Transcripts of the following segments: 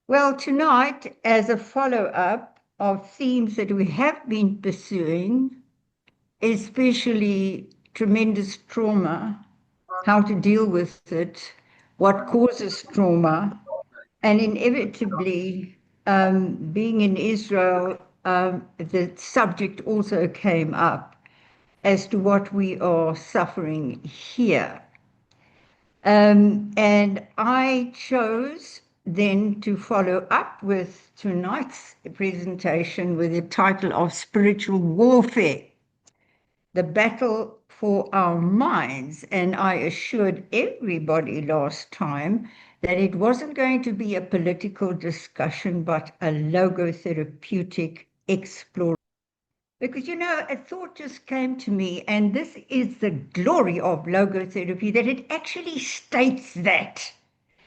Well, tonight, as a follow-up of themes that we have been pursuing, especially tremendous trauma, how to deal with it, what causes trauma, and inevitably, being in Israel, the subject also came up as to what we are suffering here. And I chose then to follow up with tonight's presentation with the title of Spiritual Warfare, the battle for our minds. And I assured everybody last time that it wasn't going to be a political discussion, but a logotherapeutic exploration. Because, a thought just came to me, and this is the glory of logotherapy, that it actually states that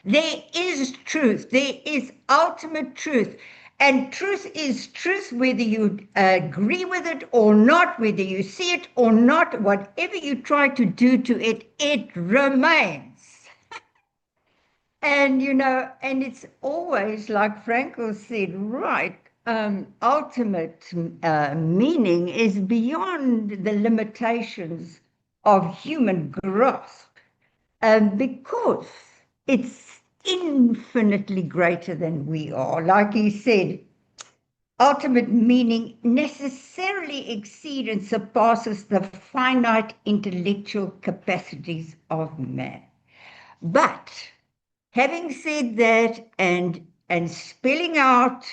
there is truth, there is ultimate truth. And truth is truth, whether you agree with it or not, whether you see it or not, whatever you try to do to it, it remains. And it's always like Frankl said, right, ultimate meaning is beyond the limitations of human grasp, because it's infinitely greater than we are. Like he said, ultimate meaning necessarily exceeds and surpasses the finite intellectual capacities of man. But having said that, and spelling out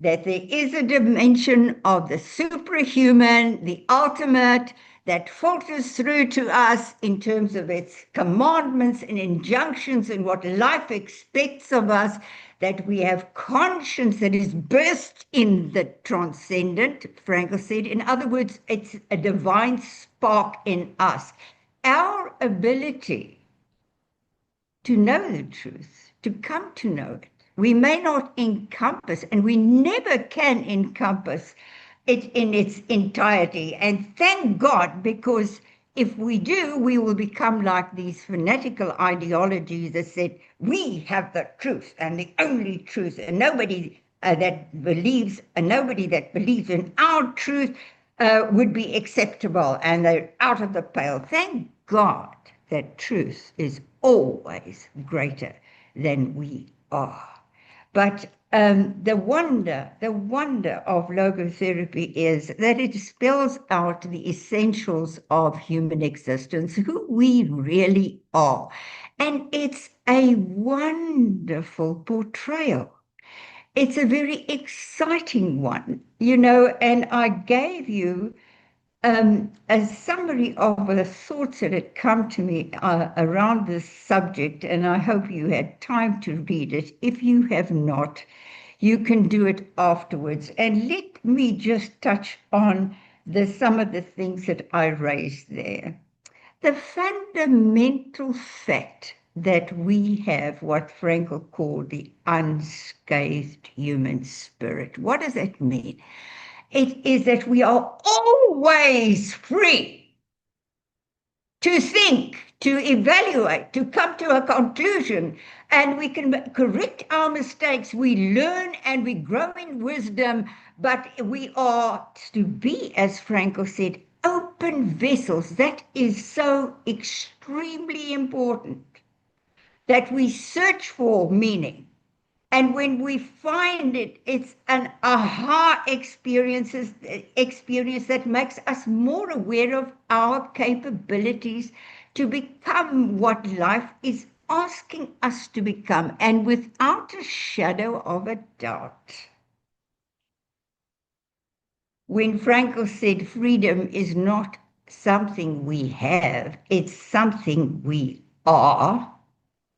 that there is a dimension of the superhuman, the ultimate, that filters through to us in terms of its commandments and injunctions and what life expects of us, that we have conscience that is burst in the transcendent, Frankl said. In other words, it's a divine spark in us. Our ability to know the truth, to come to know it. We may not encompass, and we never can encompass it in its entirety. And thank God, because if we do, we will become like these fanatical ideologies that said, we have the truth and the only truth, and nobody that believes in our truth would be acceptable, and they're out of the pale. Thank God that truth is always greater than we are. But the wonder of logotherapy is that it spells out the essentials of human existence, who we really are. And it's a wonderful portrayal. It's a very exciting one, and I gave you a summary of the thoughts that had come to me around this subject, and I hope you had time to read it. If you have not, you can do it afterwards. And let me just touch on some of the things that I raised there. The fundamental fact that we have what Frankl called the unscathed human spirit. What does that mean? It is that we are always free to think, to evaluate, to come to a conclusion, and we can correct our mistakes. We learn and we grow in wisdom, but we are to be, as Frankl said, open vessels. That is so extremely important, that we search for meaning. And when we find it, it's an aha experience that makes us more aware of our capabilities to become what life is asking us to become, and without a shadow of a doubt. When Frankl said freedom is not something we have, it's something we are.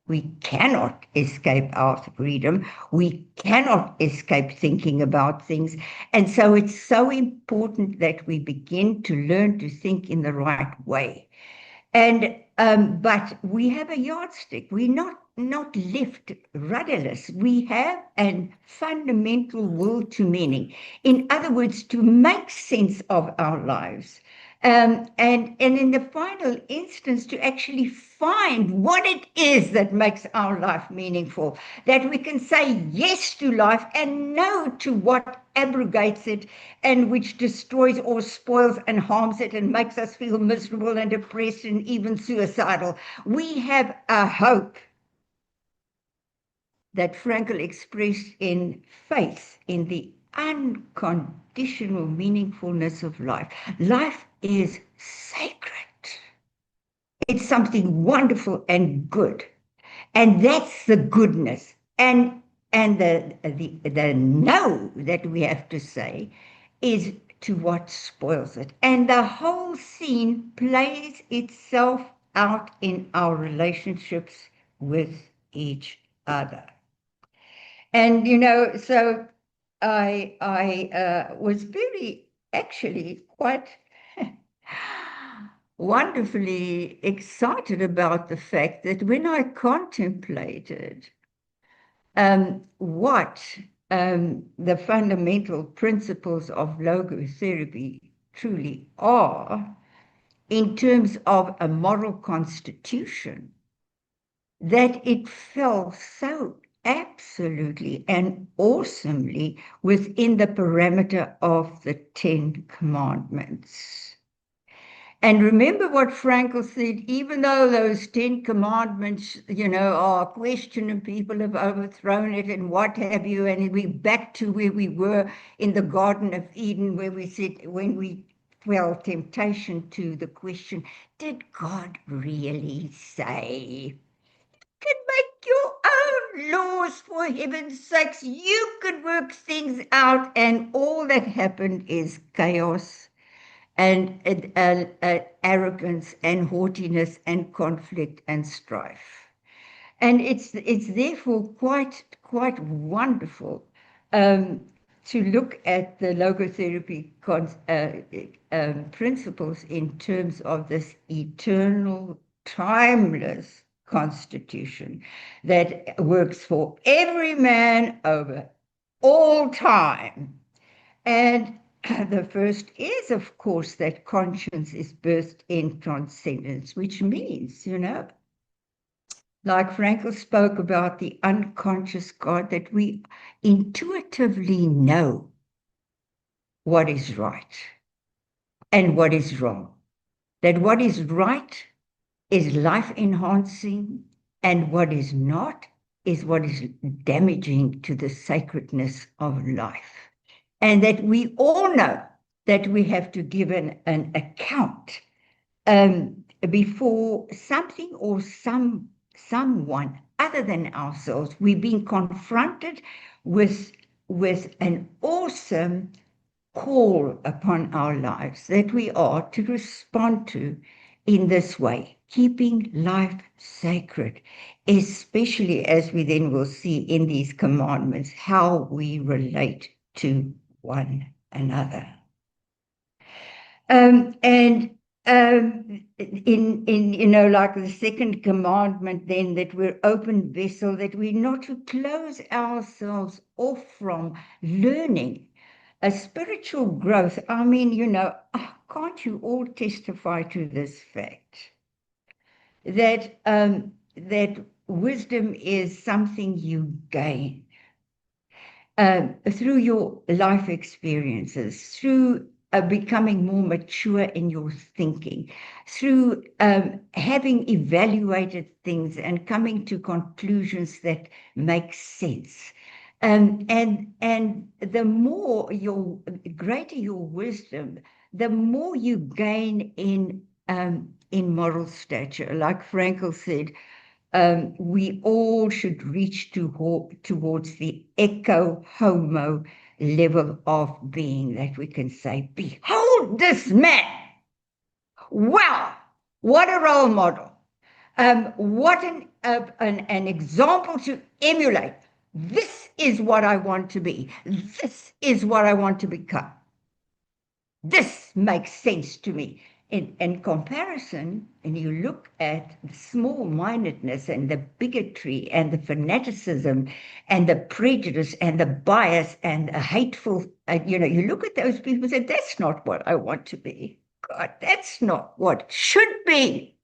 We cannot escape our freedom. We cannot escape thinking about things. And so it's so important that we begin to learn to think in the right way. But we have a yardstick. We're not left rudderless. We have a fundamental will to meaning. In other words, to make sense of our lives. And in the final instance, to actually find what it is that makes our life meaningful, that we can say yes to life and no to what abrogates it and which destroys or spoils and harms it and makes us feel miserable and depressed and even suicidal. We have a hope that Frankl expressed in faith in the unconditional meaningfulness of life. Life is sacred. It's something wonderful and good. And that's the goodness. And the no that we have to say is to what spoils it. And the whole scene plays itself out in our relationships with each other. And so I was very actually quite wonderfully excited about the fact that when I contemplated what the fundamental principles of logotherapy truly are in terms of a moral constitution, that it fell so absolutely and awesomely within the parameter of the Ten Commandments. And remember what Frankl said, even though those Ten Commandments, are questioned and people have overthrown it and what have you, and we're back to where we were in the Garden of Eden, where we said, when we fell temptation to the question, did God really say? Can make your own laws, for heaven's sakes. You could work things out, and all that happened is chaos and arrogance and haughtiness and conflict and strife. And it's therefore quite wonderful to look at the logotherapy principles in terms of this eternal, timeless constitution that works for every man over all time. And the first is, of course, that conscience is birthed in transcendence, which means, like Frankl spoke about the unconscious God, that we intuitively know what is right and what is wrong. That what is right is life enhancing, and what is not is what is damaging to the sacredness of life. And that we all know that we have to give an account before something or someone other than ourselves. We've been confronted with an awesome call upon our lives that we are to respond to in this way, keeping life sacred, especially as we then will see in these commandments how we relate to one another. And in like the second commandment, then, that we're open vessel, that we're not to close ourselves off from learning a spiritual growth. I mean, can't you all testify to this fact that that wisdom is something you gain through your life experiences, through becoming more mature in your thinking, through having evaluated things and coming to conclusions that make sense. And the greater your wisdom, the more you gain in moral stature. Like Frankl said, we all should reach towards the echo homo level of being, that we can say, behold this man. Wow, what a role model. What an example to emulate. This is what I want to be. This is what I want to become. This makes sense to me. In comparison, and you look at the small-mindedness and the bigotry and the fanaticism and the prejudice and the bias and a hateful, you look at those people and say, that's not what I want to be. God, that's not what it should be.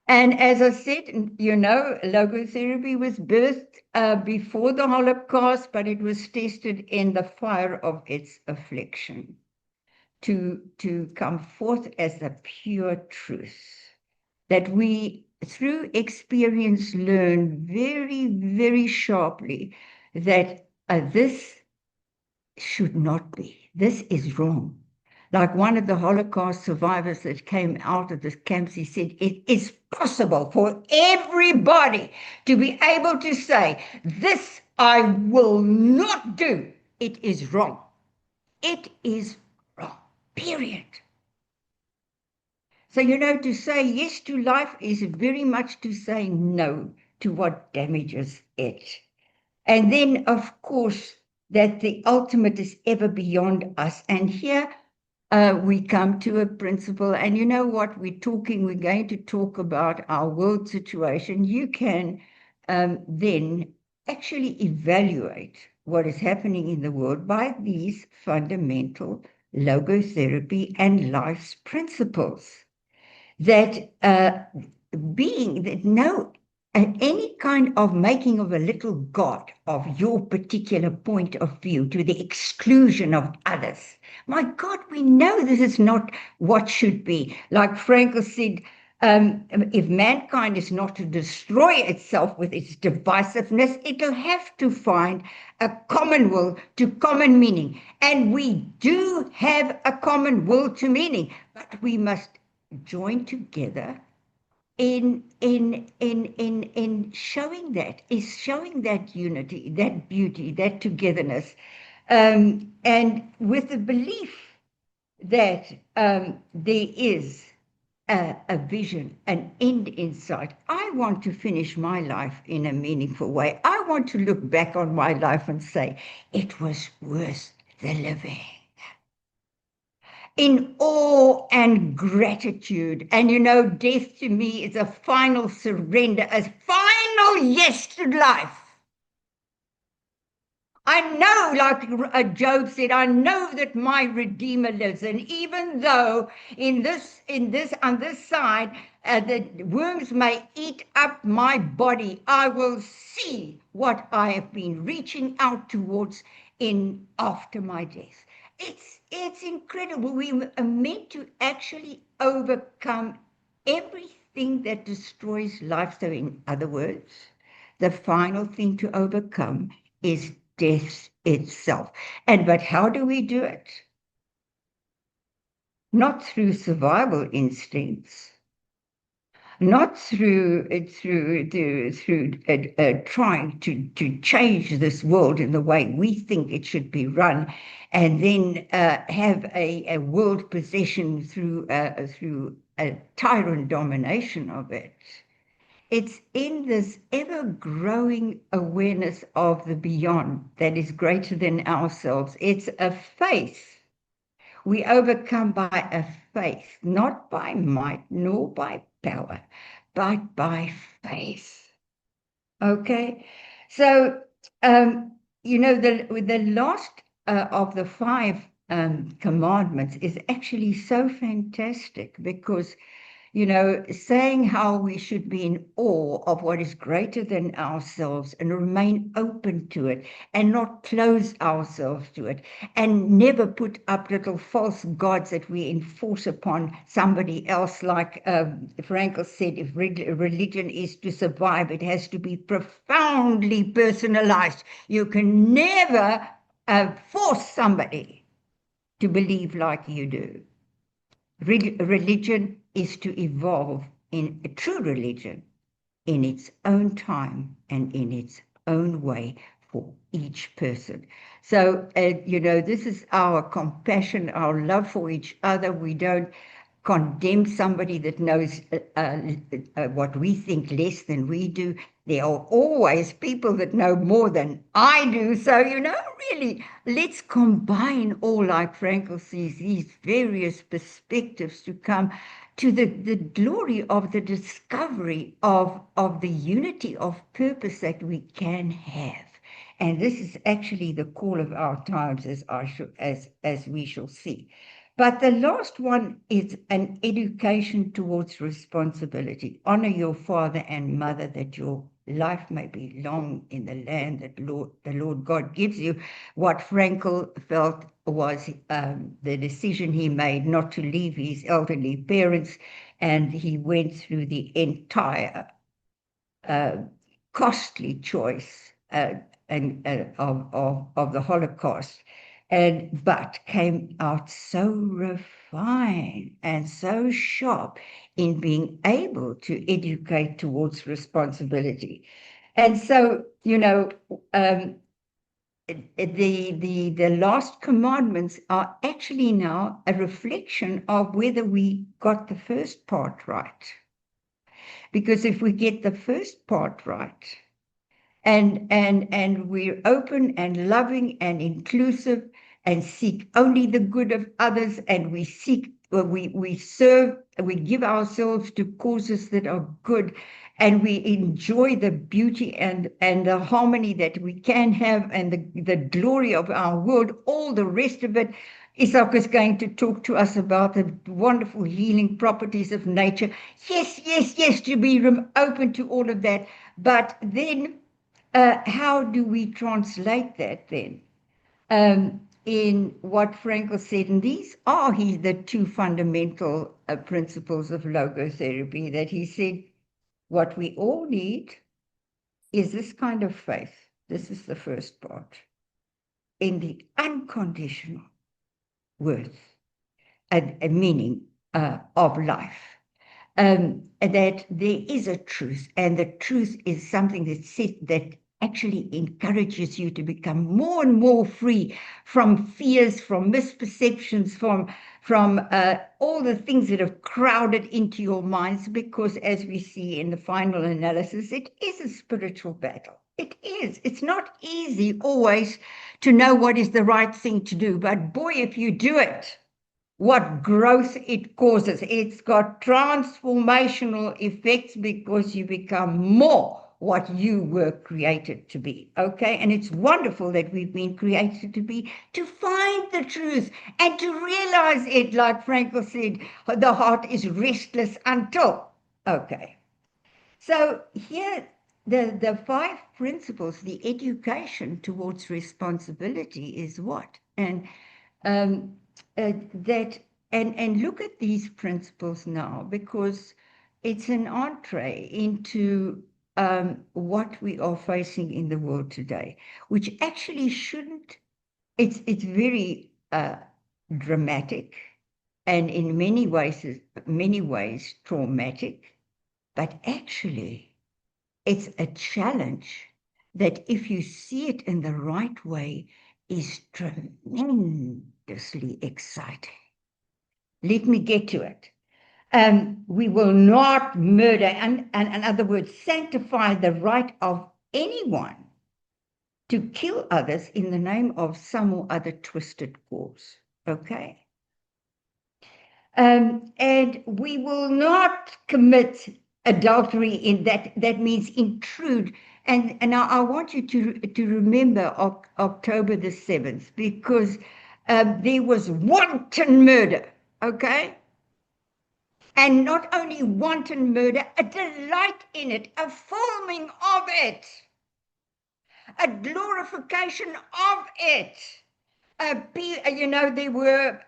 And as I said, logotherapy was birthed before the Holocaust, but it was tested in the fire of its affliction to come forth as the pure truth that we, through experience, learn very, very sharply that this should not be. This is wrong. Like one of the Holocaust survivors that came out of the camps, he said, it is possible for everybody to be able to say, this I will not do. It is wrong. It is wrong, period. So, to say yes to life is very much to say no to what damages it. And then, of course, that the ultimate is ever beyond us. And here we come to a principle. And you know what? We're going to talk about our world situation. You can then actually evaluate what is happening in the world by these fundamental logotherapy and life's principles that being that no any kind of making of a little god of your particular point of view to the exclusion of others. My God, we know this is not what should be. Like Frankl said, if mankind is not to destroy itself with its divisiveness, it'll have to find a common will to common meaning. And we do have a common will to meaning, but we must join together in showing that unity, that beauty, that togetherness, and with the belief that there is a vision, an end in sight. I want to finish my life in a meaningful way. I want to look back on my life and say, it was worth the living, in awe and gratitude. And death to me is a final surrender, a final yes to life. I know, like Job said, I know that my Redeemer lives, and even though on this side, the worms may eat up my body, I will see what I have been reaching out towards in after my death. It's incredible. We are meant to actually overcome everything that destroys life. So, in other words, the final thing to overcome is death itself. But how do we do it? Not through survival instincts, not through trying to change this world in the way we think it should be run, and then have a world possession through a tyrant domination of it. It's in this ever-growing awareness of the beyond that is greater than ourselves. It's a faith. We overcome by a faith, not by might nor by power, but by faith. Okay? So, the last of the five commandments is actually so fantastic because saying how we should be in awe of what is greater than ourselves and remain open to it and not close ourselves to it and never put up little false gods that we enforce upon somebody else. Like Frankl said, if religion is to survive, it has to be profoundly personalized. You can never force somebody to believe like you do. Religion is to evolve in a true religion in its own time and in its own way for each person. So, this is our compassion, our love for each other. We don't condemn somebody that knows what we think less than we do. There are always people that know more than I do. So, really, let's combine all, like Frankl says, these various perspectives to come to the glory of the discovery of the unity of purpose that we can have. And this is actually the call of our times, as we shall see. But the last one is an education towards responsibility. Honor your father and mother, that your life may be long in the land that the Lord God gives you. What Frankel felt was the decision he made not to leave his elderly parents, and he went through the entire uh, costly choice of the Holocaust, but came out so refined and so sharp in being able to educate towards responsibility. And so, the last commandments are actually now a reflection of whether we got the first part right. Because if we get the first part right, and we're open and loving and inclusive and seek only the good of others, and we seek, we serve, we give ourselves to causes that are good, and we enjoy the beauty and the harmony that we can have, and the glory of our world. All the rest of it, Isak is going to talk to us about the wonderful healing properties of nature. Yes, yes, yes, to be open to all of that. But then how do we translate that then in what Frankel said? And these are the two fundamental principles of logotherapy, that he said what we all need is this kind of faith. This is the first part, in the unconditional worth and meaning of life. That there is a truth, and the truth is something that actually encourages you to become more and more free from fears, from misperceptions, from all the things that have crowded into your minds, because as we see in the final analysis, it is a spiritual battle. It is. It's not easy always to know what is the right thing to do, but boy, if you do it, what growth it causes. It's got transformational effects because you become more what you were created to be, okay? And it's wonderful that we've been created to find the truth and to realize it. Like Frankel said, the heart is restless until, okay. So here, the five principles, the education towards responsibility is what? And that and look at these principles now, because it's an entree into what we are facing in the world today, which actually shouldn't. It's very dramatic, and in many ways traumatic, but actually it's a challenge that, if you see it in the right way, is tremendously exciting. Let me get to it. We will not murder, and in other words, sanctify the right of anyone to kill others in the name of some or other twisted cause. Okay? And we will not commit adultery. In that means intrude. And I want you to remember October the 7th, because there was wanton murder, okay? And not only wanton murder, a delight in it, a filming of it, a glorification of it. There were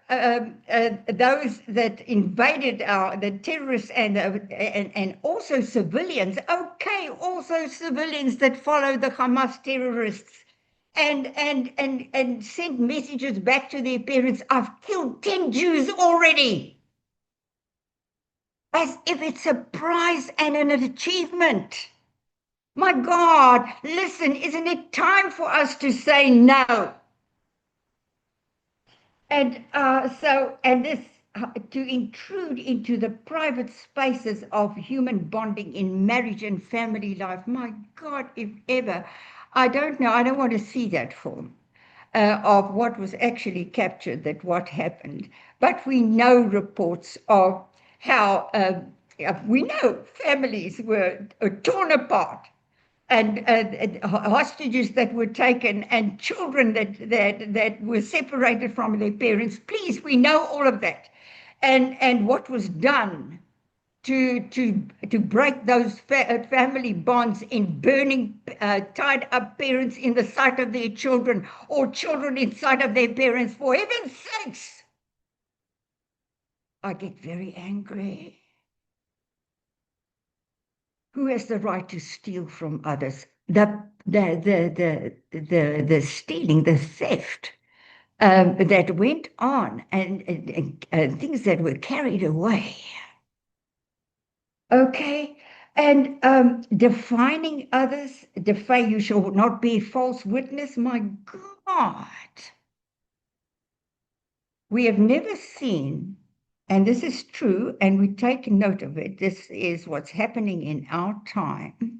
those that invaded the terrorists, and also civilians. Okay, also civilians that follow the Hamas terrorists, and sent messages back to their parents. I've killed 10 Jews already, as if it's a prize and an achievement. My God, listen, isn't it time for us to say no? And this to intrude into the private spaces of human bonding in marriage and family life. My God, if ever, I don't know. I don't want to see that film of what was actually captured, that what happened. But we know reports of how we know families were torn apart. and hostages that were taken, and children that were separated from their parents. Please, we know all of that, and what was done to break those family bonds in burning tied up parents in the sight of their children, or children in sight of their parents. For heaven's sakes, I get very angry. Who has the right to steal from others? The stealing, the theft that went on, and things that were carried away. Okay. And defining others, you shall not be false witness. My God. We have never seen, and this is true, and we take note of it. This is what's happening in our time.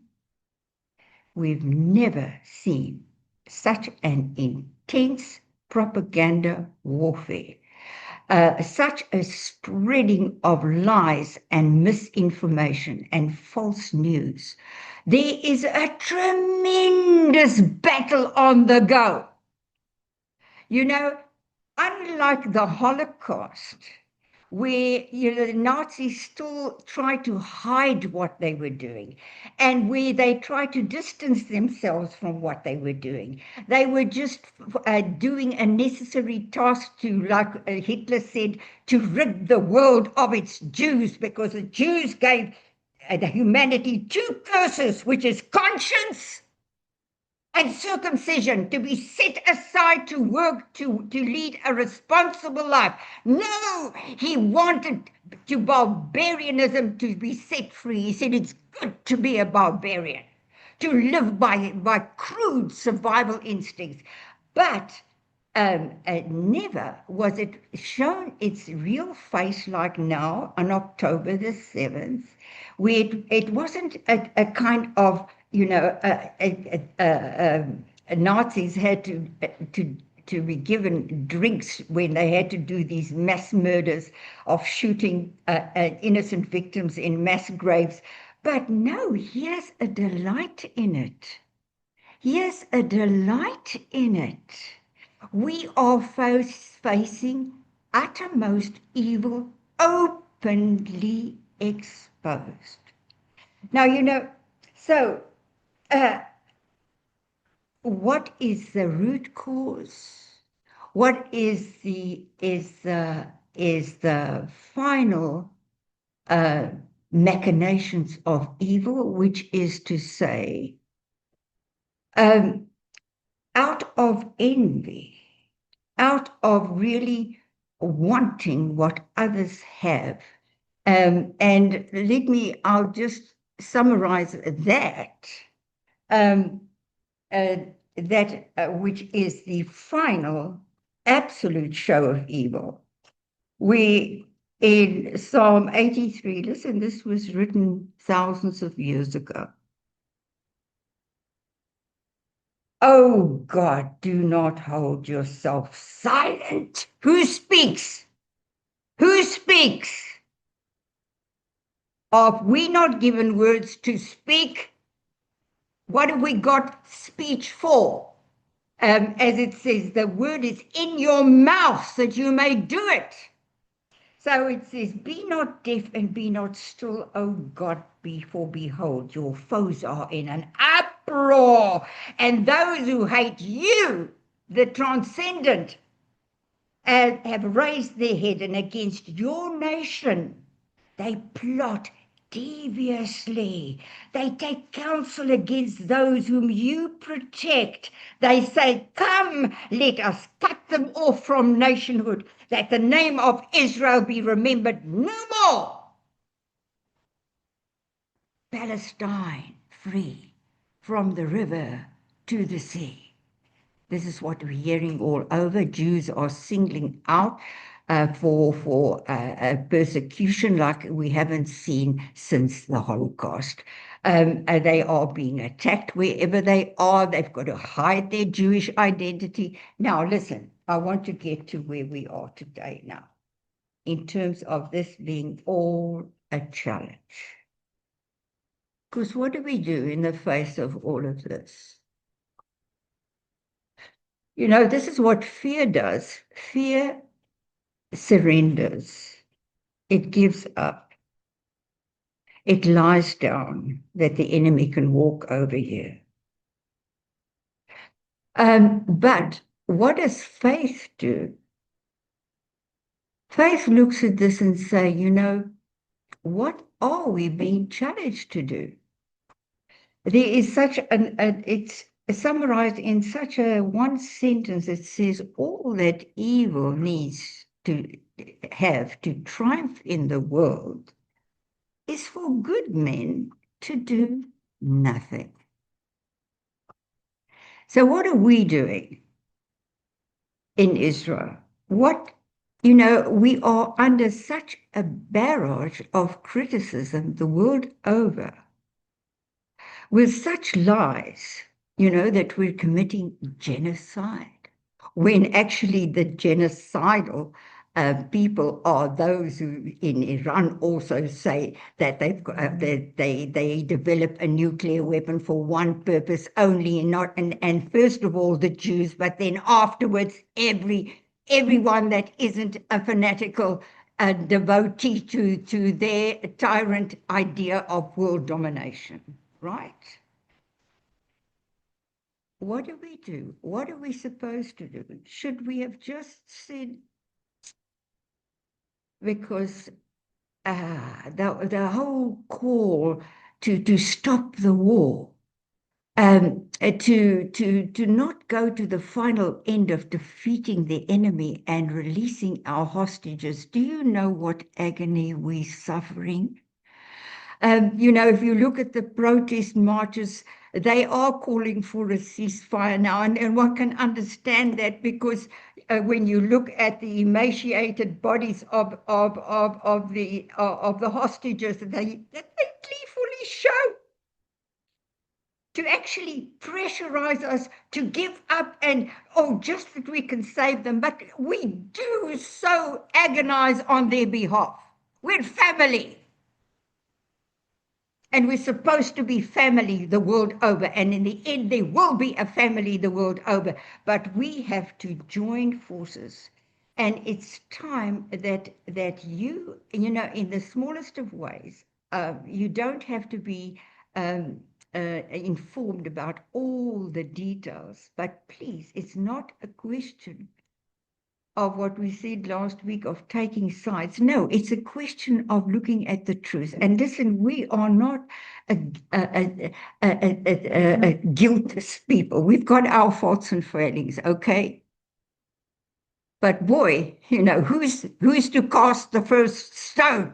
We've never seen such an intense propaganda warfare, such a spreading of lies and misinformation and false news. There is a tremendous battle on the go. You know, unlike the Holocaust, where the Nazis still tried to hide what they were doing, and where they tried to distance themselves from what they were doing. They were just doing a necessary task to, like Hitler said, to rid the world of its Jews, because the Jews gave humanity two curses, which is conscience and circumcision, to be set aside to work, to lead a responsible life. No, he wanted barbarianism to be set free. He said it's good to be a barbarian, to live by crude survival instincts. But never was it shown its real face like now on October the 7th, where it wasn't a kind of, Nazis had to be given drinks when they had to do these mass murders of shooting innocent victims in mass graves. But no, here's a delight in it. Here's a delight in it. We are facing uttermost evil openly exposed. Now, so what is the root cause? What is the final machinations of evil, which is to say, out of envy, out of really wanting what others have. And I'll just summarize that, which is the final absolute show of evil. We, in Psalm 83, listen, this was written thousands of years ago. Oh God, do not hold yourself silent. Who speaks? Who speaks? Are we not given words to speak? What have we got speech for? As it says, the word is in your mouth that you may do it. So it says, be not deaf and be not still, O God, for behold, your foes are in an uproar, and those who hate you, the transcendent, have raised their head, and against your nation they plot deviously. They take counsel against those whom you protect. They say, come, let us cut them off from nationhood, that the name of Israel be remembered no more. Palestine free from the river to the sea. This is what we're hearing all over. Jews are singling out for persecution like we haven't seen since the Holocaust. They are being attacked wherever they are. They've got to hide their Jewish identity. Now, listen, I want to get to where we are today now, in terms of this being all a challenge. Because what do we do in the face of all of this? You know, this is what fear does. Fear surrenders. It gives up. It lies down that the enemy can walk over you. But what does faith do? Faith looks at this and say, you know, what are we being challenged to do? There is such it's summarized in such a one sentence. It says all that evil needs to have to triumph in the world is for good men to do nothing. So what are we doing in Israel? We are under such a barrage of criticism the world over, with such lies, that we're committing genocide, when actually the genocidal people are those who in Iran also say that they develop a nuclear weapon for one purpose only, and first of all the Jews, but then afterwards everyone that isn't a fanatical devotee to their tyrant idea of world domination, right? What do we do? What are we supposed to do? Should we have just said, because the whole call to stop the war, to not go to the final end of defeating the enemy and releasing our hostages? Do you know what agony we're suffering? If you look at the protest marches, they are calling for a ceasefire now, and one can understand that, because when you look at the emaciated bodies of the hostages, they gleefully show to actually pressurize us to give up, and just that we can save them, but we do so agonize on their behalf. We're family. And we're supposed to be family the world over. And in the end, there will be a family the world over. But we have to join forces. And it's time that in the smallest of ways, you don't have to be informed about all the details. But please, it's not a question of what we said last week of taking sides. No, it's a question of looking at the truth. And listen, we are not a guiltless people. We've got our faults and failings, okay? But boy, who's to cast the first stone?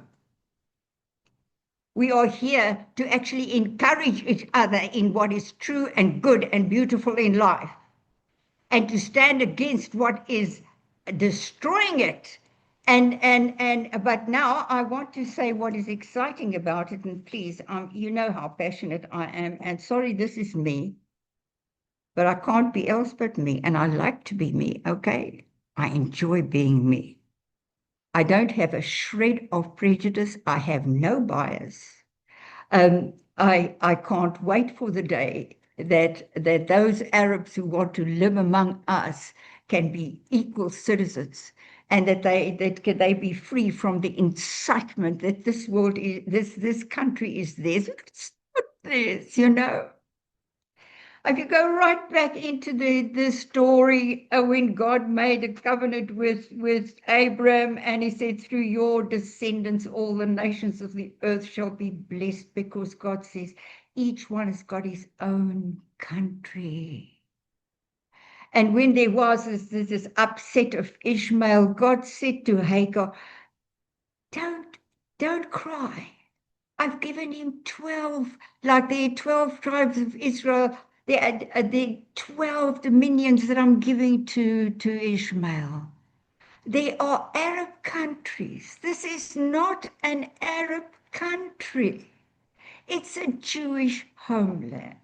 We are here to actually encourage each other in what is true and good and beautiful in life, and to stand against what is destroying it. But now I want to say what is exciting about it, and please, you know how passionate I am, and sorry, this is me, but I can't be else but me, and I like to be me, okay? I enjoy being me. I don't have a shred of prejudice. I have no bias. I can't wait for the day that those Arabs who want to live among us can be equal citizens, and that they be free from the incitement that this world is, this country is theirs. It's not theirs. If you go right back into the story when God made a covenant with Abraham, and he said, through your descendants, all the nations of the earth shall be blessed, because God says each one has got his own country. And when there was this upset of Ishmael, God said to Hagar, don't cry. I've given him 12, like the 12 tribes of Israel. The 12 dominions that I'm giving to Ishmael. They are Arab countries. This is not an Arab country. It's a Jewish homeland.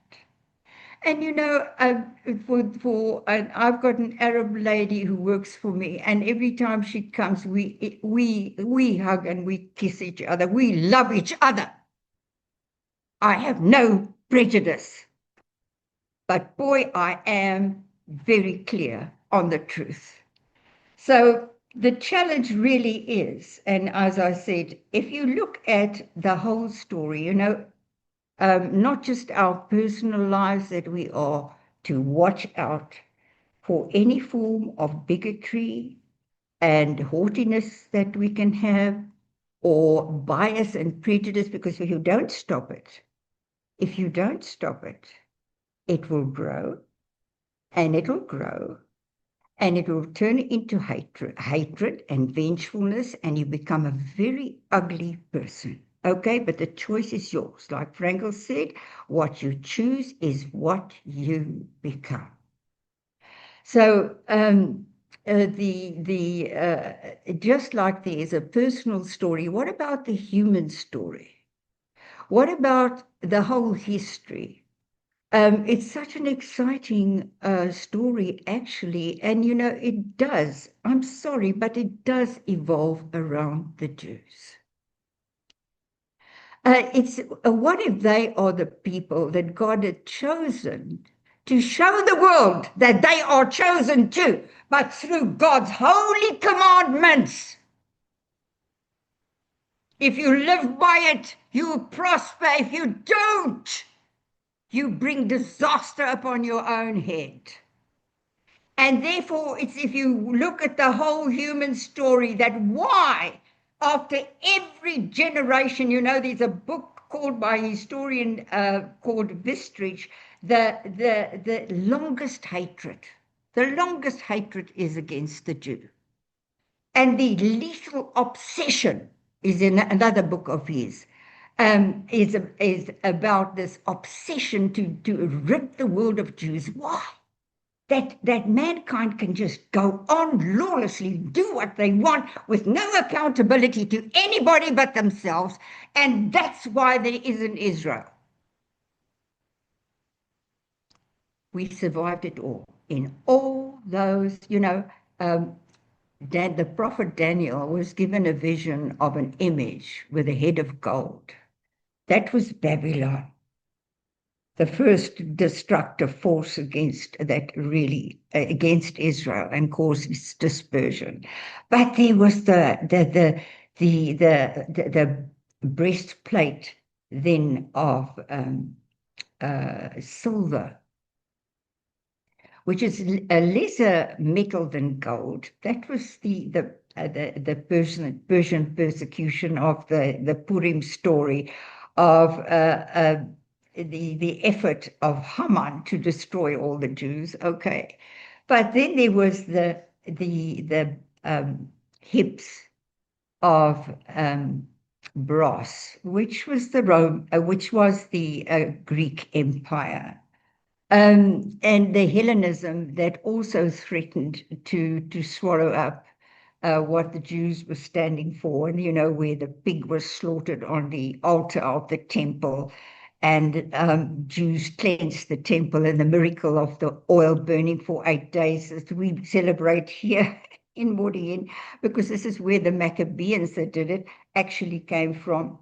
And I've got an Arab lady who works for me, and every time she comes, we hug and we kiss each other. We love each other. I have no prejudice, but boy, I am very clear on the truth. So the challenge really is, and as I said, if you look at the whole story, not just our personal lives, that we are to watch out for any form of bigotry and haughtiness that we can have, or bias and prejudice, because if you don't stop it, it will grow and it'll grow and it will turn into hatred and vengefulness, and you become a very ugly person. Okay, but the choice is yours. Like Frankl said, what you choose is what you become. So just like there is a personal story, what about the human story? What about the whole history? It's such an exciting story, actually, and it does. I'm sorry, but it does evolve around the Jews. It's what if they are the people that God had chosen to show the world that they are chosen too, but through God's holy commandments. If you live by it, you prosper. If you don't, you bring disaster upon your own head. And therefore, it's if you look at the whole human story, that why, after every generation, there's a book called by a historian called Vistrich, the longest hatred. The longest hatred is against the Jew. And the lethal obsession is in another book of his, is about this obsession to rid the world of Jews. Why? That mankind can just go on lawlessly, do what they want with no accountability to anybody but themselves, and that's why there isn't Israel. We survived it all. In all those, the prophet Daniel was given a vision of an image with a head of gold. That was Babylon, the first destructive force against Israel, and caused its dispersion. But there was the breastplate then of silver, which is a lesser metal than gold. That was the Persian persecution of the Purim story of the effort of Haman to destroy all the Jews. Okay, but then there was the hips of brass, which was the Greek Empire. And the Hellenism that also threatened to swallow up what the Jews were standing for, and where the pig was slaughtered on the altar of the temple, and Jews cleansed the temple, and the miracle of the oil burning for 8 days that we celebrate here in Modi'in, because this is where the Maccabees that did it actually came from.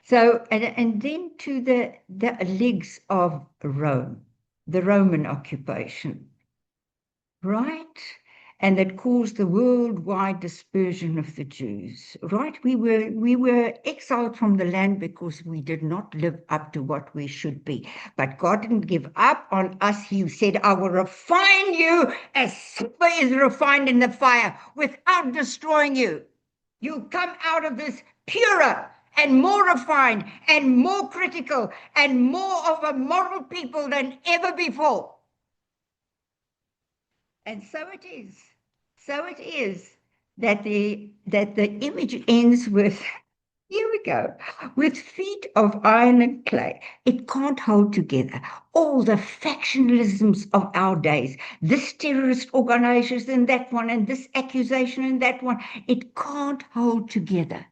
So, and then to the legs of Rome, the Roman occupation, right? And that caused the worldwide dispersion of the Jews, right? We were exiled from the land because we did not live up to what we should be. But God didn't give up on us. He said, I will refine you as silver is refined in the fire without destroying you. You come out of this purer and more refined and more critical and more of a moral people than ever before. And so it is. So it is that the image ends with, here we go, with feet of iron and clay. It can't hold together all the factionalisms of our days, this terrorist organization and that one, and this accusation and that one. It can't hold together.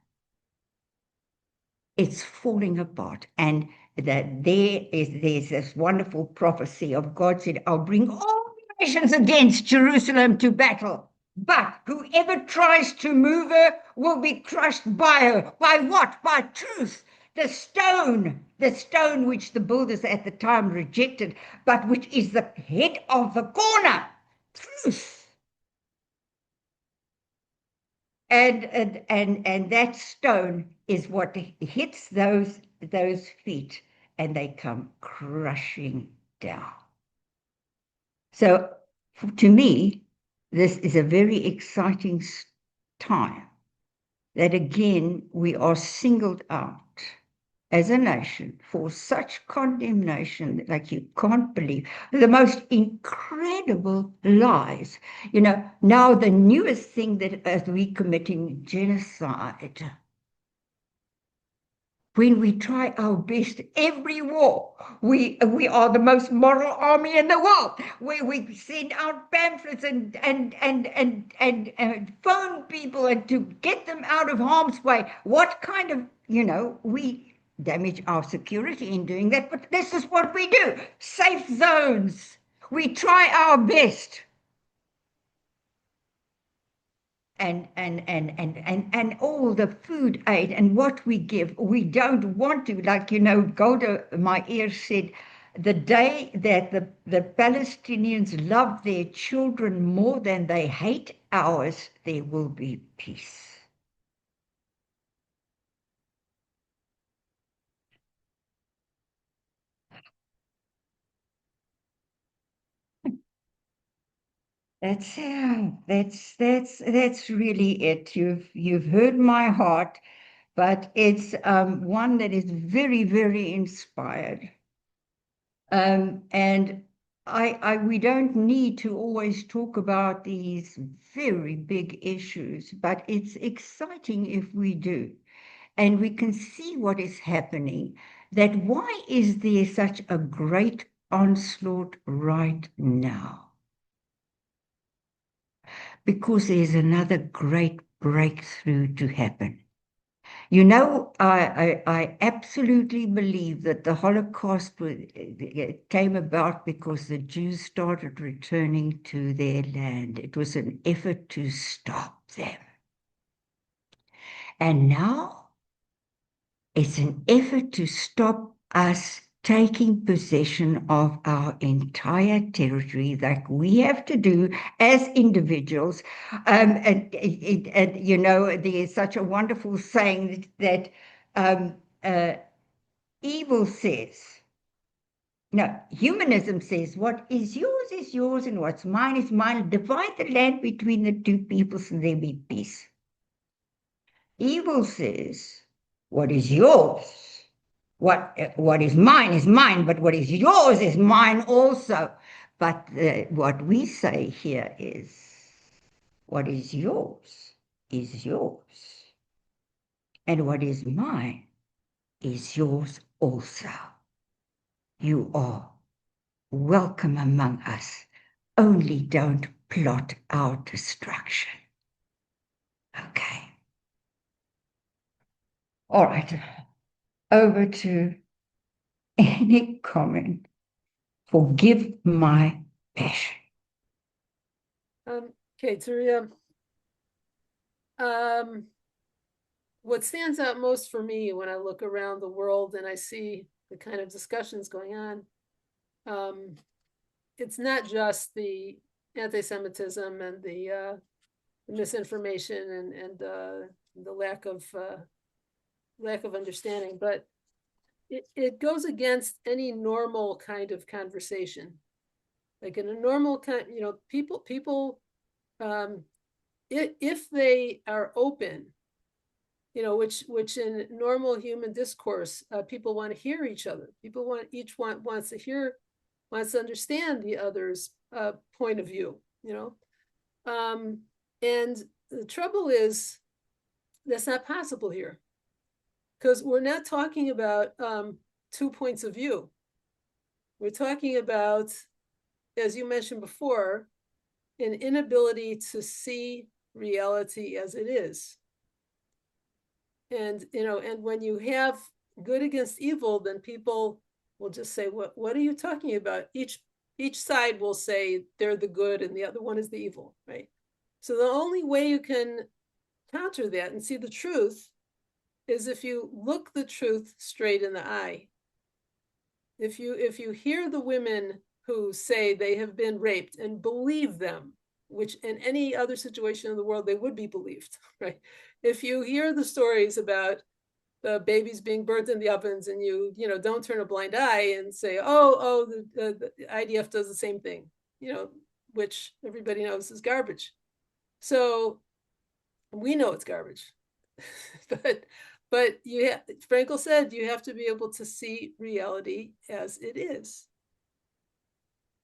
It's falling apart. And that there's this wonderful prophecy of God said, I'll bring all nations against Jerusalem to battle. But whoever tries to move her will be crushed by her. By what? By truth. the stone which the builders at the time rejected, but which is the head of the corner. And that stone is what hits those feet, and they come crushing down. So to me, this is a very exciting time that again we are singled out as a nation for such condemnation, like you can't believe, the most incredible lies. Now the newest thing that as we committing genocide, when we try our best every war, we are the most moral army in the world, where we send out pamphlets and phone people and to get them out of harm's way. What kind of, we damage our security in doing that, but this is what we do. Safe zones. We try our best. And all the food aid and what we give, we don't want to, like, Golda Meir said, the day that the Palestinians love their children more than they hate ours, there will be peace. That's really it. You've heard my heart, but it's one that is very, very inspired. And we don't need to always talk about these very big issues, but it's exciting if we do. And we can see what is happening, that why is there such a great onslaught right now? Because there's another great breakthrough to happen. I absolutely believe that the Holocaust came about because the Jews started returning to their land. It was an effort to stop them. And now it's an effort to stop us taking possession of our entire territory, like we have to do as individuals. There's such a wonderful saying that evil says, no, humanism says, what is yours, and what's mine is mine. Divide the land between the two peoples and there be peace. Evil says, what is yours? What is mine, but what is yours is mine also. But what we say here is, what is yours, and what is mine is yours also. You are welcome among us, only don't plot our destruction. Okay. All right. Over to any comment. Forgive my passion. Okay, Teria. What stands out most for me when I look around the world and I see the kind of discussions going on, it's not just the anti-Semitism and the misinformation and the lack of understanding, but it goes against any normal kind of conversation. Like in a normal kind, people, if they are open, which in normal human discourse, people want to hear each other. Wants to understand the other's point of view. And the trouble is that's not possible here, because we're not talking about 2 points of view. We're talking about, as you mentioned before, an inability to see reality as it is. And when you have good against evil, then people will just say, what are you talking about? Each side will say they're the good and the other one is the evil, right? So the only way you can counter that and see the truth is if you look the truth straight in the eye. If you hear the women who say they have been raped and believe them, which in any other situation in the world they would be believed, right? If you hear the stories about the babies being burnt in the ovens, and you don't turn a blind eye and say, oh, the IDF does the same thing, which everybody knows is garbage. So we know it's garbage, but Frankel said you have to be able to see reality as it is.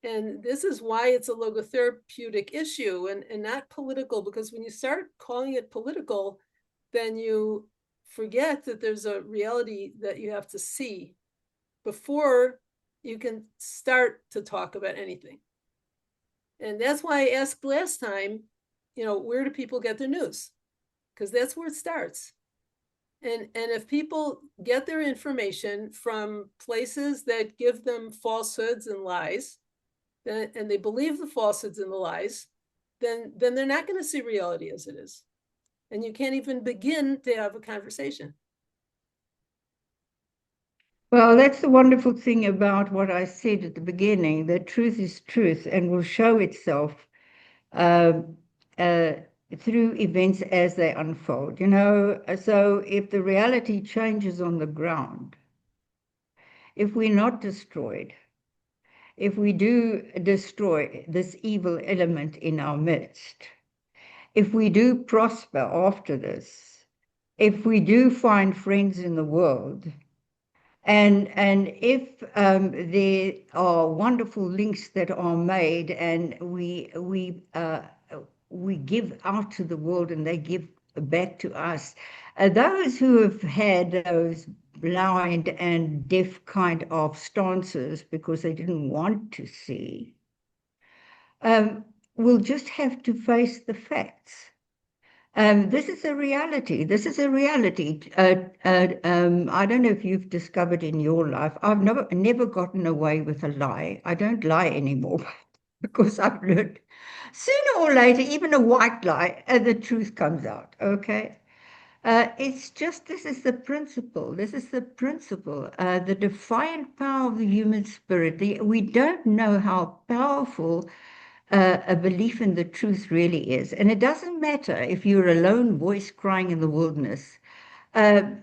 And this is why it's a logotherapeutic issue and not political, because when you start calling it political, then you forget that there's a reality that you have to see before you can start to talk about anything. And that's why I asked last time, where do people get their news? Because that's where it starts. And if people get their information from places that give them falsehoods and lies, and they believe the falsehoods and the lies, then they're not going to see reality as it is. And you can't even begin to have a conversation. Well, that's the wonderful thing about what I said at the beginning, that truth is truth and will show itself uh, uh, through events as they unfold. So if the reality changes on the ground, if we're not destroyed, if we do destroy this evil element in our midst, if we do prosper after this, if we do find friends in the world, and if there are wonderful links that are made, and we give out to the world and they give back to us, those who have had those blind and deaf kind of stances because they didn't want to see, will just have to face the facts. This is a reality. This is a reality. I don't know if you've discovered in your life, I've never gotten away with a lie. I don't lie anymore because I've learned sooner or later, even a white lie, the truth comes out. Okay. It's just, this is the principle. This is the principle. The defiant power of the human spirit. We don't know how powerful a belief in the truth really is. And it doesn't matter if you're a lone voice crying in the wilderness. When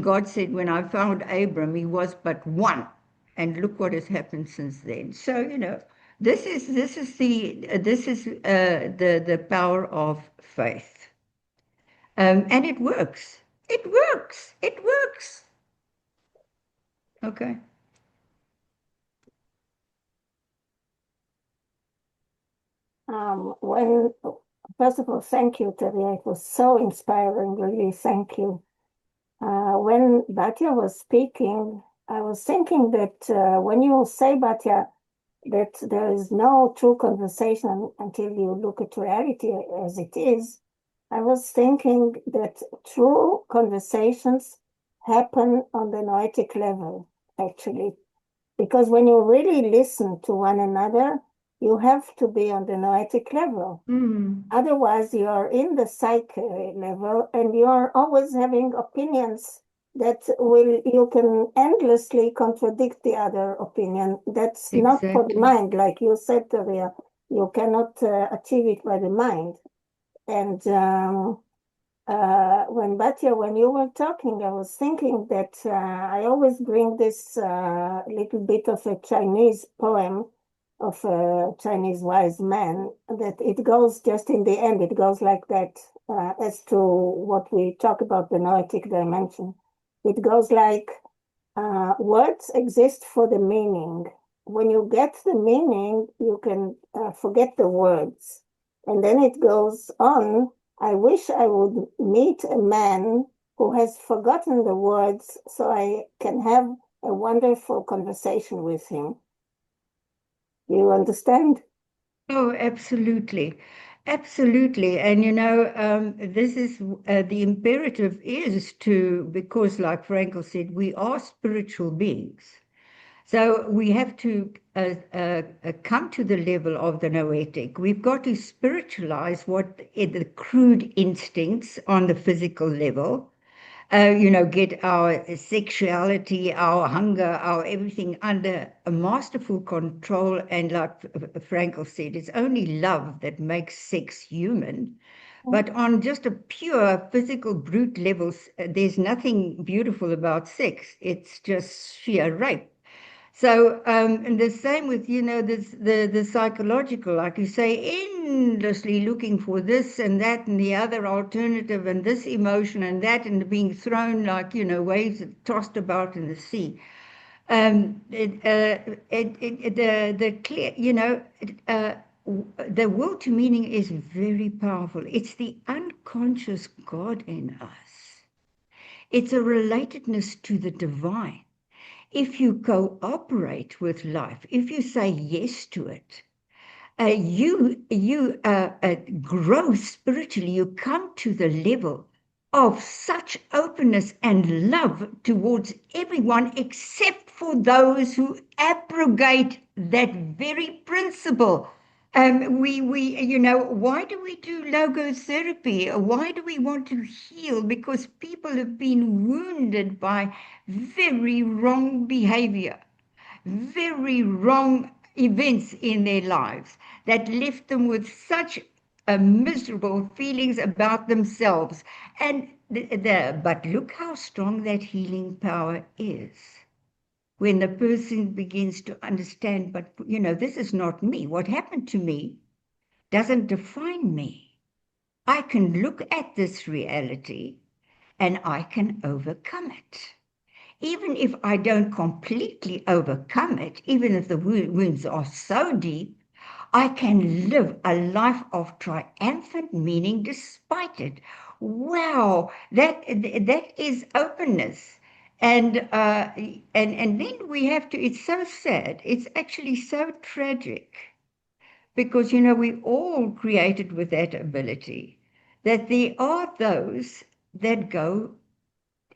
God said, when I found Abram, he was but one. And look what has happened since then. So, this is the power of faith. And it works. It works. It works. Okay. When First of all, thank you, Teria. It was so inspiring, really. Thank you. When Batya was speaking, I was thinking that when you say, Batya, that there is no true conversation until you look at reality as it is, I was thinking that true conversations happen on the noetic level, actually. Because when you really listen to one another, you have to be on the noetic level. Otherwise, you are in the psyche level and you are always having opinions that you can endlessly contradict the other opinion. That's not for the mind, like you said, Teria. You cannot achieve it by the mind. And when you were talking, I was thinking that I always bring this little bit of a Chinese poem of a Chinese wise man, that it goes just in the end, it goes like that, as to what we talk about the noetic dimension. It goes like, words exist for the meaning. When you get the meaning, you can forget the words. And then it goes on, I wish I would meet a man who has forgotten the words so I can have a wonderful conversation with him. You understand? Oh, absolutely. Absolutely. And this is the imperative is to, because like Frankel said, we are spiritual beings. So we have to come to the level of the noetic. We've got to spiritualize what the crude instincts on the physical level. Get our sexuality, our hunger, our everything under a masterful control. And like Frankl said, it's only love that makes sex human. But on just a pure physical brute level, there's nothing beautiful about sex. It's just sheer rape. So, and the same with, the psychological, like you say, endlessly looking for this and that and the other alternative and this emotion and that, and being thrown like, waves tossed about in the sea. The clear, the will to meaning is very powerful. It's the unconscious God in us. It's a relatedness to the divine. If you cooperate with life, if you say yes to it, you grow spiritually. You come to the level of such openness and love towards everyone, except for those who abrogate that very principle. Why do we do logotherapy? Why do we want to heal? Because people have been wounded by very wrong behavior, very wrong events in their lives that left them with such miserable feelings about themselves. And but look how strong that healing power is when the person begins to understand, but this is not me. What happened to me doesn't define me. I can look at this reality and I can overcome it. Even if I don't completely overcome it, even if the wounds are so deep, I can live a life of triumphant meaning despite it. Wow, that is openness. And then we have to, it's so sad, it's actually so tragic, because we all created with that ability, that there are those that go,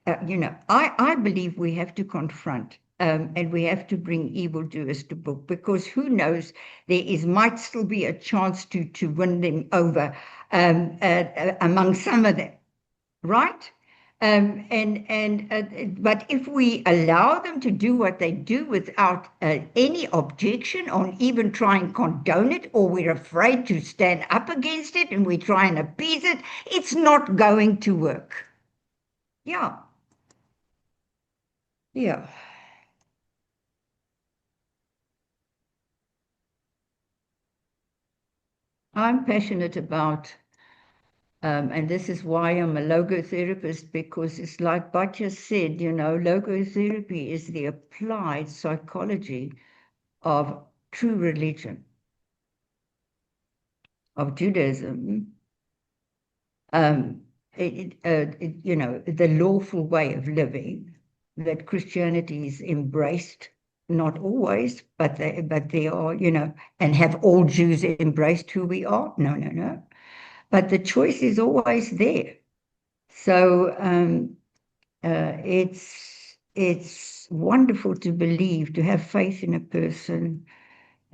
I believe we have to confront, and we have to bring evildoers to book, because who knows, might still be a chance to win them over, among some of them, right? But if we allow them to do what they do without any objection, or even try and condone it, or we're afraid to stand up against it and we try and appease it, it's not going to work. Yeah. Yeah. I'm passionate about, and this is why I'm a logotherapist, because it's like Bhatia said, logotherapy is the applied psychology of true religion, of Judaism, the lawful way of living that Christianity is embraced, not always, but they are, and have all Jews embraced who we are? No, no, no. But the choice is always there. So it's wonderful to believe, to have faith in a person,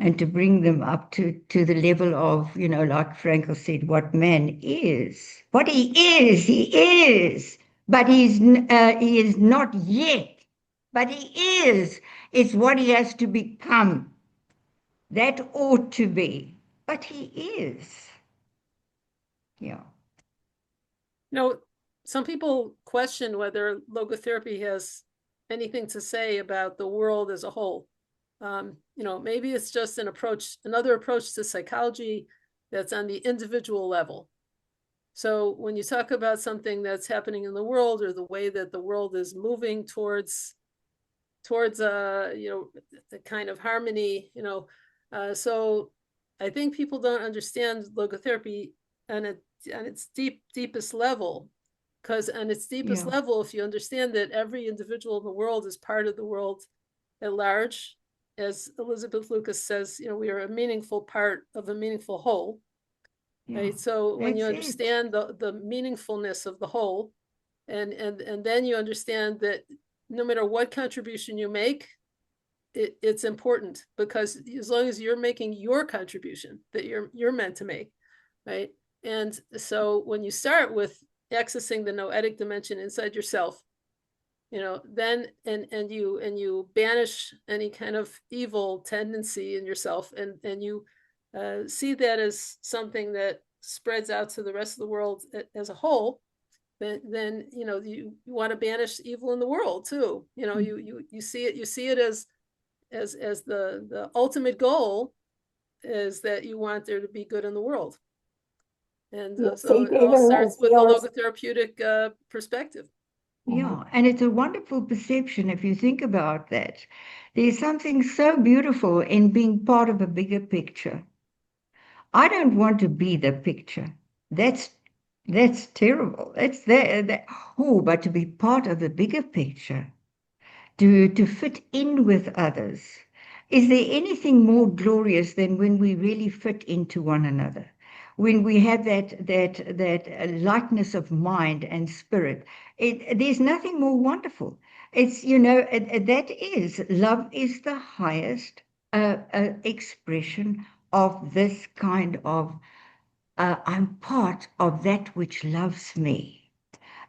and to bring them up to the level of, like Frankl said, what man is. What he is, but he is not yet, but he is. It's what he has to become. That ought to be, but he is. Yeah. Some people question whether logotherapy has anything to say about the world as a whole. Maybe it's just another approach to psychology that's on the individual level. So when you talk about something that's happening in the world, or the way that the world is moving towards the kind of harmony, so I think people don't understand logotherapy on its deepest level, because on its deepest level, if you understand that every individual in the world is part of the world at large, as Elizabeth Lucas says, we are a meaningful part of a meaningful whole. Right. So when you understand the meaningfulness of the whole, and then you understand that no matter what contribution you make, it's important, because as long as you're making your contribution that you're meant to make, right? And so when you start with accessing the noetic dimension inside yourself, then and you banish any kind of evil tendency in yourself, and you see that as something that spreads out to the rest of the world as a whole, then you want to banish evil in the world too. You see it as the ultimate goal is that you want there to be good in the world. And so it all starts with the logotherapeutic perspective. Yeah, and it's a wonderful perception if you think about that. There's something so beautiful in being part of a bigger picture. I don't want to be the picture. That's terrible. But to be part of the bigger picture, to fit in with others. Is there anything more glorious than when we really fit into one another? When we have that likeness of mind and spirit, there's nothing more wonderful. It's that is love is the highest expression of this kind of I'm part of that which loves me.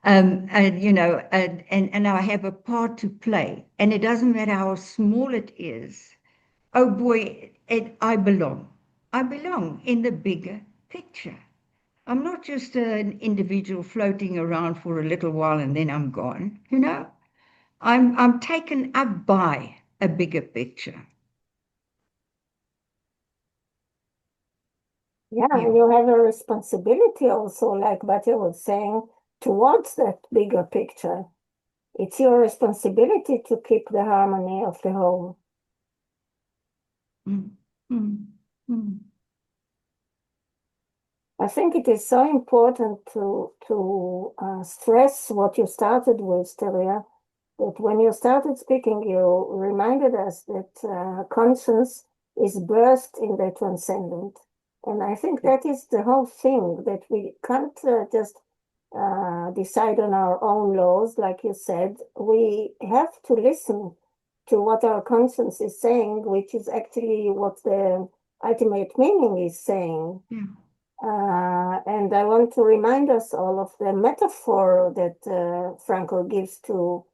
And I have a part to play, and it doesn't matter how small it is. Oh boy, I belong. I belong in the bigger picture. I'm not just an individual floating around for a little while and then I'm gone. I'm taken up by a bigger picture. Yeah, and you have a responsibility also, like Batya was saying, towards that bigger picture. It's your responsibility to keep the harmony of the home. Mm, mm, mm. I think it is so important to stress what you started with, Teria, that when you started speaking, you reminded us that conscience is birthed in the transcendent. And I think that is the whole thing, that we can't just decide on our own laws, like you said. We have to listen to what our conscience is saying, which is actually what the ultimate meaning is saying. Yeah. And I want to remind us all of the metaphor that Frankl gives to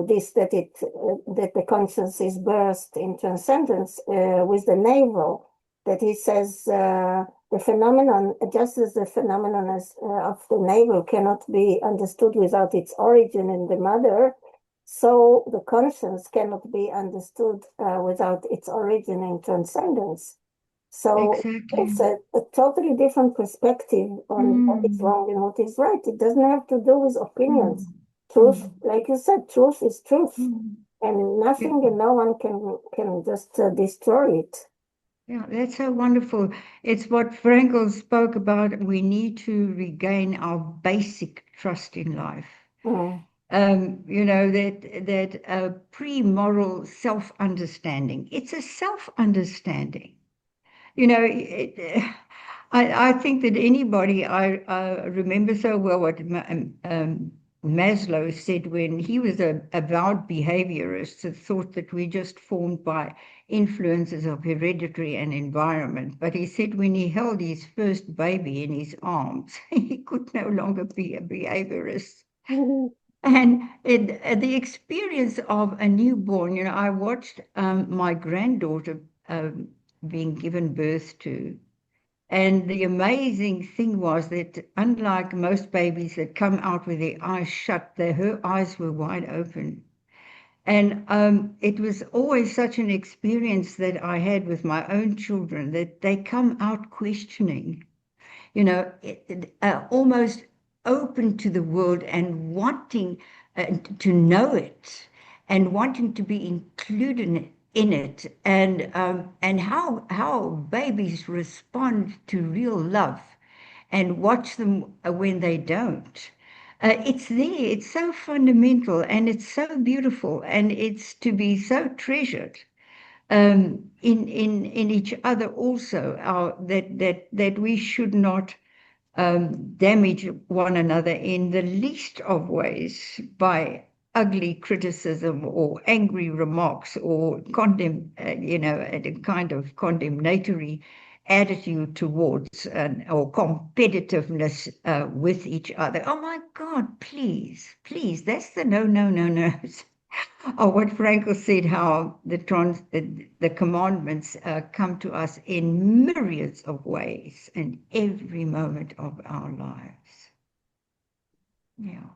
this, that the conscience is burst in transcendence with the navel, that he says the phenomenon, just as the phenomenon of the navel cannot be understood without its origin in the mother, so the conscience cannot be understood without its origin in transcendence. So Exactly. it's a totally different perspective on what is wrong and what is right. It doesn't have to do with opinions. Truth, like you said, truth is truth, and nothing and no one can just destroy it. Yeah, that's so wonderful. It's what Frankl spoke about. We need to regain our basic trust in life. That pre-moral self-understanding. It's a self-understanding. I think that anybody, I remember so well what Maslow said when he was a avowed behaviorist, that thought that we just formed by influences of hereditary and environment. But he said when he held his first baby in his arms, he could no longer be a behaviorist. And the experience of a newborn, I watched my granddaughter being given birth to. And the amazing thing was that unlike most babies that come out with their eyes shut, her eyes were wide open. And it was always such an experience that I had with my own children, that they come out questioning, almost open to the world and wanting to know it and wanting to be included in it, and how babies respond to real love and watch them when they don't. It's there, it's so fundamental and it's so beautiful and it's to be so treasured in each other also, that we should not damage one another in the least of ways by ugly criticism or angry remarks or condemn, a kind of condemnatory attitude towards or competitiveness with each other. Oh my God, please, please, that's the no, no, no, no. Oh, what Frankel said, how the commandments come to us in myriads of ways in every moment of our lives. Yeah.